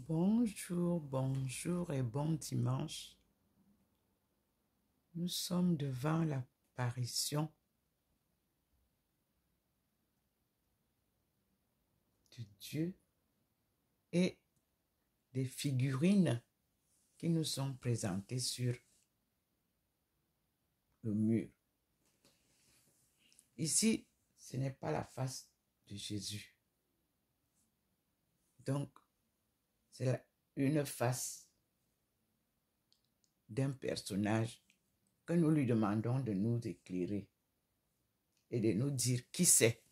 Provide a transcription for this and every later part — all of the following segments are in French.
Bonjour, bonjour et bon dimanche. Nous sommes devant l'apparition de Dieu et des figurines qui nous sont présentées sur le mur. Ici, ce n'est pas la face de Jésus. Donc, c'est une face d'un personnage que nous lui demandons de nous éclairer et de nous dire qui c'est.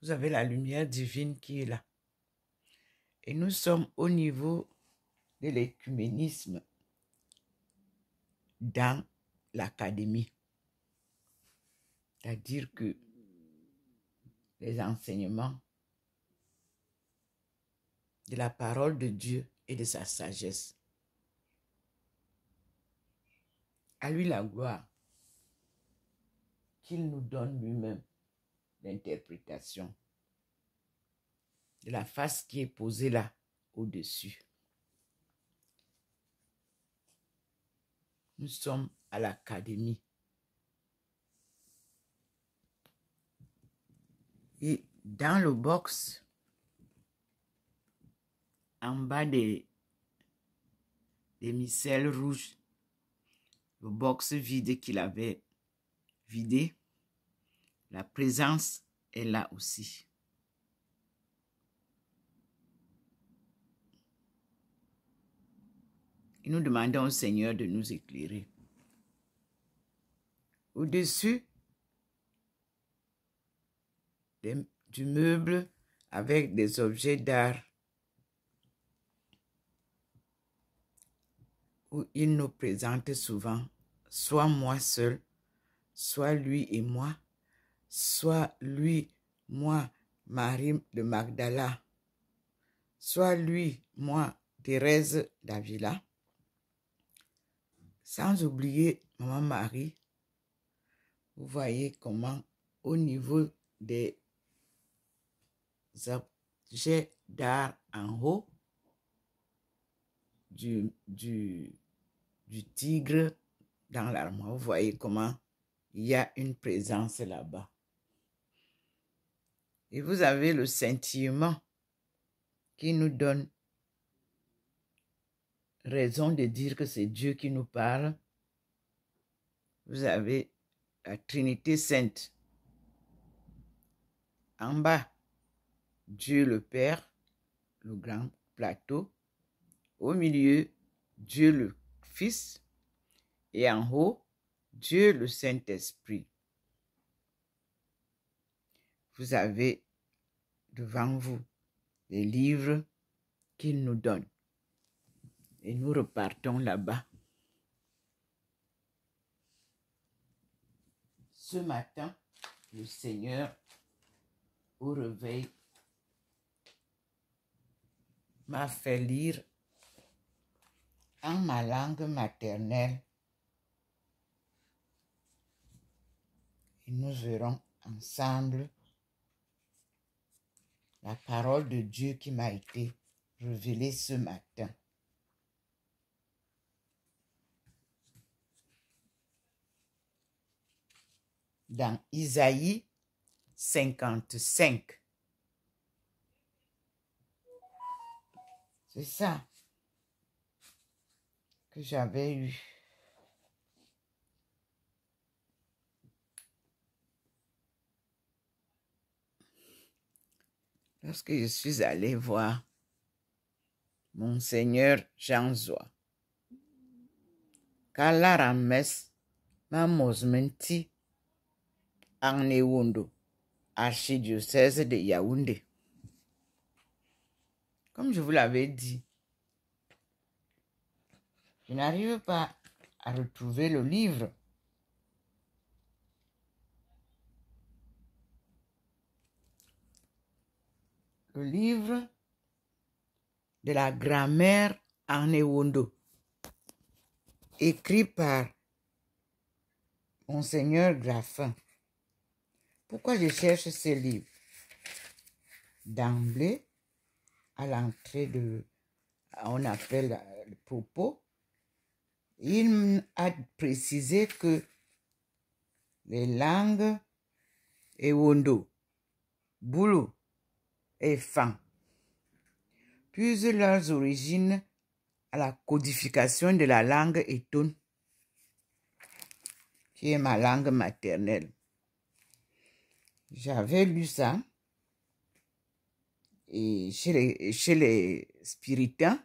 Vous avez la lumière divine qui est là. Et nous sommes au niveau de l'écuménisme dans l'académie. C'est-à-dire que les enseignements de la parole de Dieu et de sa sagesse. À lui la gloire, qu'il nous donne lui-même l'interprétation de la face qui est posée là au-dessus. Nous sommes à l'académie. Et dans le box, en bas des micelles rouges, le box vide qu'il avait vidé, la présence est là aussi. Et nous demandons au Seigneur de nous éclairer. Au-dessus du meuble avec des objets d'art où il nous présente souvent soit moi seul, soit lui et moi, soit lui, moi, Marie de Magdala, soit lui, moi, Thérèse d'Avila, sans oublier Maman Marie. Vous voyez comment au niveau des objets d'art en haut, du tigre dans l'armoire, vous voyez comment il y a une présence là-bas. Et vous avez le scintillement qui nous donne raison de dire que c'est Dieu qui nous parle. Vous avez la Trinité Sainte. En bas, Dieu le Père, le grand plateau. Au milieu, Dieu le Fils. Et en haut, Dieu le Saint-Esprit. Vous avez devant vous les livres qu'il nous donne. Et nous repartons là-bas. Ce matin, le Seigneur, au réveil, m'a fait lire en ma langue maternelle. Et nous verrons ensemble la parole de Dieu qui m'a été révélée ce matin. Dans Isaïe 55. C'est ça que j'avais eu. Lorsque je suis allé voir Monseigneur Jean Zoa, Kalarames Mamosmenti Arnewondo, archidiocèse de Yaoundé. Comme je vous l'avais dit, je n'arrive pas à retrouver le livre. Le livre de la grammaire Arnewondo, écrit par Monseigneur Graffin. Pourquoi je cherche ce livre? D'emblée, à l'entrée de, on appelle le propos, il a précisé que les langues Ewondo, Bulu et Fang puisent leurs origines à la codification de la langue Eton, qui est ma langue maternelle. J'avais lu ça et chez les spiritains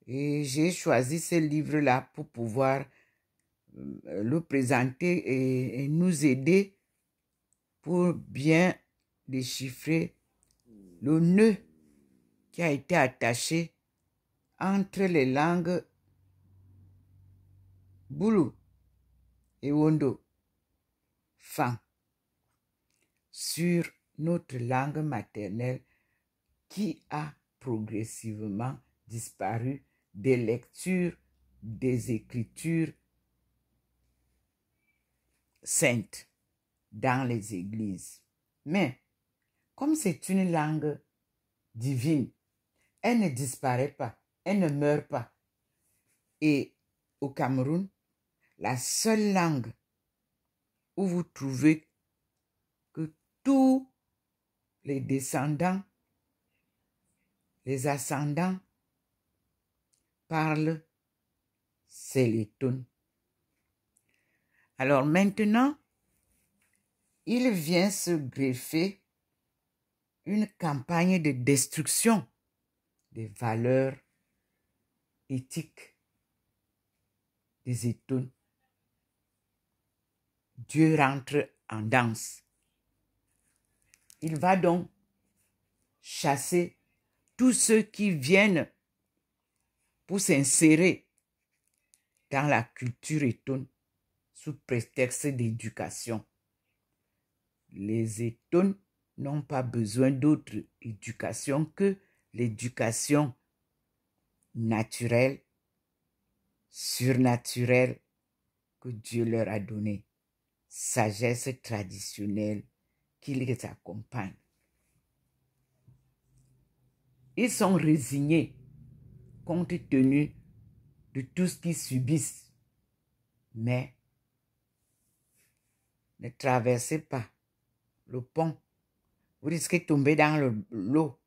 et j'ai choisi ce livre-là pour pouvoir le présenter et nous aider pour bien déchiffrer le nœud qui a été attaché entre les langues Bulu et Wondo, Fang, sur notre langue maternelle qui a progressivement disparu des lectures des écritures saintes dans les églises. Mais comme c'est une langue divine, elle ne disparaît pas, elle ne meurt pas. Et au Cameroun, la seule langue où vous trouvez que tous les descendants, les ascendants parlent, c'est l'Eton. Alors maintenant, il vient se greffer une campagne de destruction des valeurs éthiques des Eton. Dieu rentre en danse. Il va donc chasser tous ceux qui viennent pour s'insérer dans la culture Eton sous prétexte d'éducation. Les Eton n'ont pas besoin d'autre éducation que l'éducation naturelle, surnaturelle que Dieu leur a donnée. Sagesse traditionnelle qui les accompagne. Ils sont résignés compte tenu de tout ce qu'ils subissent. Mais ne traversez pas le pont. Vous risquez de tomber dans l'eau.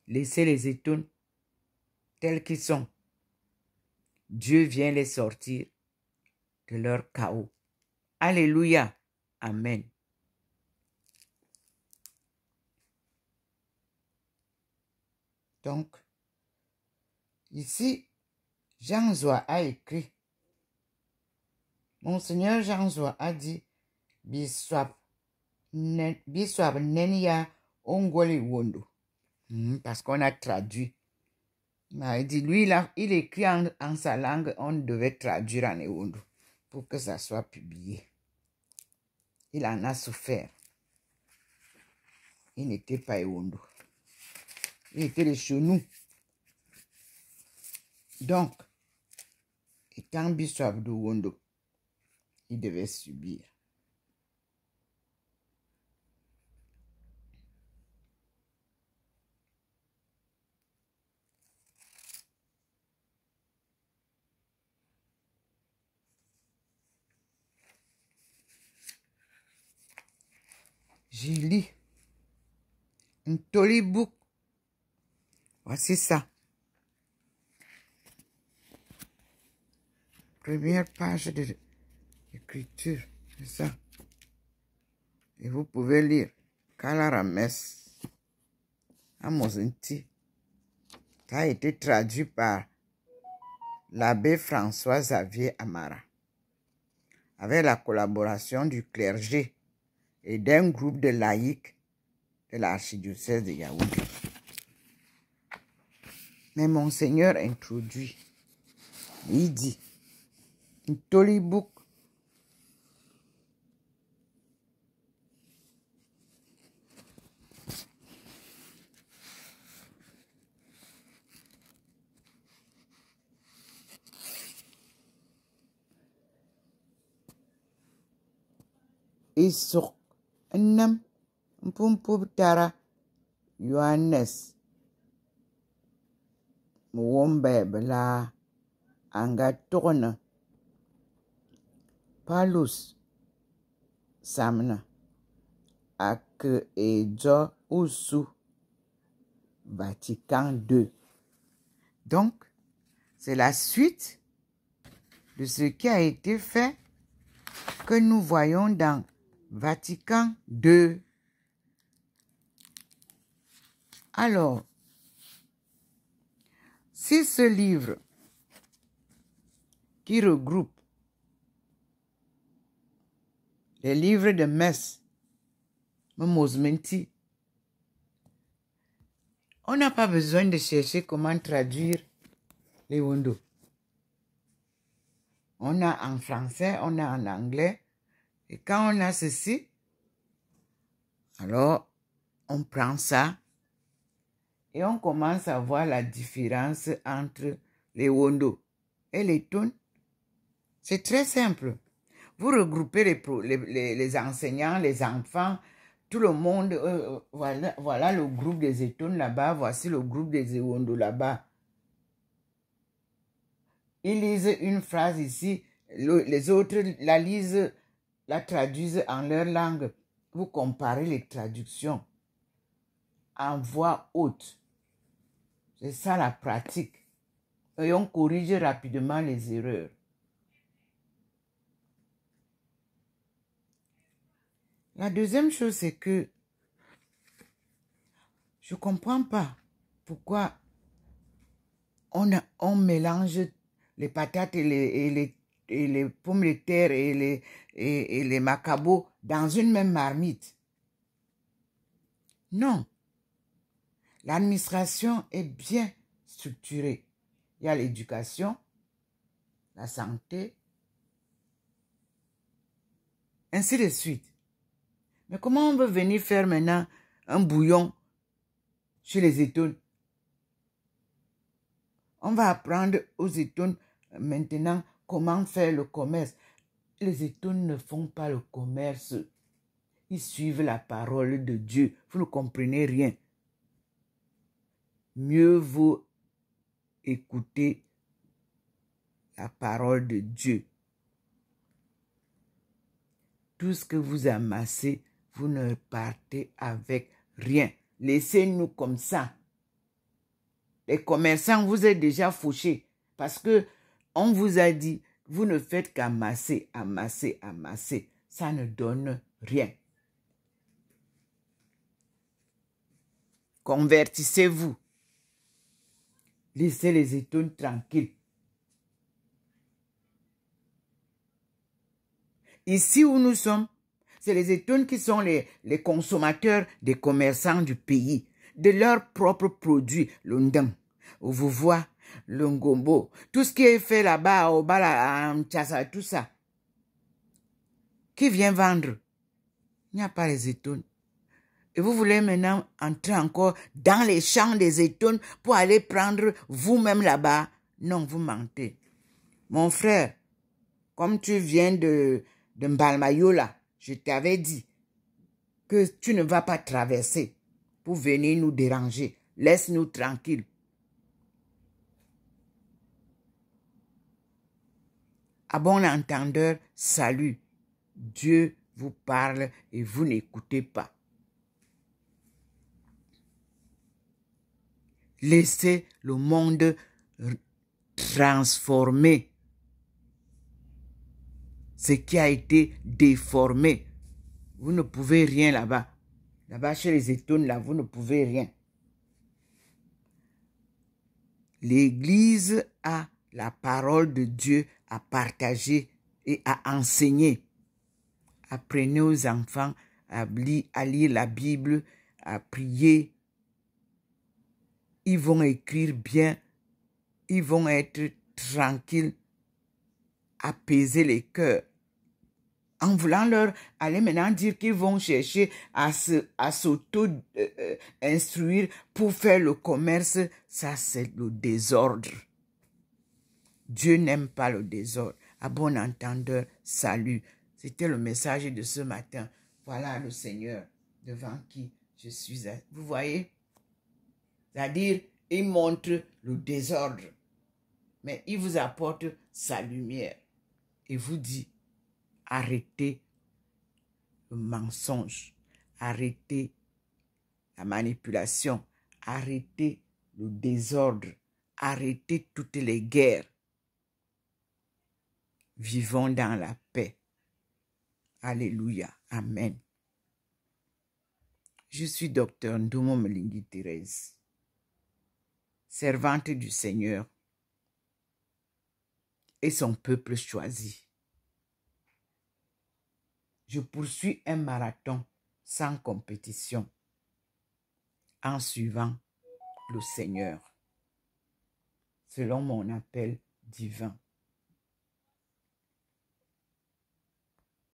Laissez les Eton tels qu'ils sont. Dieu vient les sortir de leur chaos. Alléluia. Amen. Donc, ici, Jean Zoa a écrit. Monseigneur Jean Zoa a dit Biswap Nenya Ongwali Wondo. Parce qu'on a traduit. Il m'a dit, lui, il écrit en sa langue, on devait traduire en Ewondo pour que ça soit publié. Il en a souffert. Il n'était pas Ewondo. Il était de chez nous. Donc, étant Biswap de Wondo, il devait subir. J'ai lu un Tolly Book. Voici ça. Première page de l'écriture. C'est ça. Et vous pouvez lire Kalarames Amozenti. Ça a été traduit par l'abbé François Xavier Amara, avec la collaboration du clergé et d'un groupe de laïcs de l'archidiocèse de Yaoundé. Mais Monseigneur introduit, il dit, Ntoli Book Isok Nam Mpumpub Tara Johannes Mwombe la Angatona Paulus Samna ak Ejo Usu Vatican II. Donc, c'est la suite de ce qui a été fait que nous voyons dans Vatican II. Alors, si ce livre qui regroupe les livres de messe, Momosmenti, on n'a pas besoin de chercher comment traduire les Wondo. On a en français, on a en anglais. Et quand on a ceci, alors on prend ça et on commence à voir la différence entre les Wondo et les Tun. C'est très simple. Vous regroupez les enseignants, les enfants, tout le monde. Voilà le groupe des Etun là-bas, voici le groupe des Ewondo là-bas. Ils lisent une phrase ici, les autres la lisent, la traduisent en leur langue. Vous comparez les traductions en voix haute. C'est ça la pratique. Et on corrige rapidement les erreurs. La deuxième chose, c'est que je ne comprends pas pourquoi on mélange les patates et les pommes de terre et les macabots dans une même marmite. Non. L'administration est bien structurée. Il y a l'éducation, la santé, ainsi de suite. Mais comment on veut venir faire maintenant un bouillon chez les Étones? On va apprendre aux Étones maintenant comment faire le commerce. Les Étones ne font pas le commerce. Ils suivent la parole de Dieu. Vous ne comprenez rien. Mieux vaut écouter la parole de Dieu. Tout ce que vous amassez, vous ne partez avec rien. Laissez-nous comme ça. Les commerçants, vous êtes déjà fauchés parce que on vous a dit, vous ne faites qu'amasser, amasser, amasser. Ça ne donne rien. Convertissez-vous. Laissez les Étones tranquilles. Ici où nous sommes, c'est les Étones qui sont les consommateurs des commerçants du pays, de leurs propres produits, le ndang, vous voyez, le ngombo, tout ce qui est fait là-bas, au bala, à Mchassa, tout ça. Qui vient vendre? Il n'y a pas les Étones. Et vous voulez maintenant entrer encore dans les champs des Étones pour aller prendre vous-même là-bas? Non, vous mentez. Mon frère, comme tu viens de Mbalmayo là, je t'avais dit que tu ne vas pas traverser pour venir nous déranger. Laisse-nous tranquilles. À bon entendeur, salut. Dieu vous parle et vous n'écoutez pas. Laissez le monde transformer ce qui a été déformé. Vous ne pouvez rien là-bas. Là-bas, chez les Étones, là, vous ne pouvez rien. L'Église a la parole de Dieu à partager et à enseigner. Apprenez aux enfants à lire la Bible, à prier. Ils vont écrire bien. Ils vont être tranquilles, apaiser les cœurs. En voulant leur aller maintenant dire qu'ils vont chercher à s'auto-instruire pour faire le commerce, ça c'est le désordre. Dieu n'aime pas le désordre. À bon entendeur, salut. C'était le message de ce matin. Voilà le Seigneur devant qui je suis. Vous voyez, C'est-à-dire, il montre le désordre, mais il vous apporte sa lumière et vous dit, arrêtez le mensonge, arrêtez la manipulation, arrêtez le désordre, arrêtez toutes les guerres. Vivons dans la paix. Alléluia. Amen. Je suis docteur Ndomo Mlingi Thérèse, servante du Seigneur et son peuple choisi. Je poursuis un marathon sans compétition en suivant le Seigneur selon mon appel divin.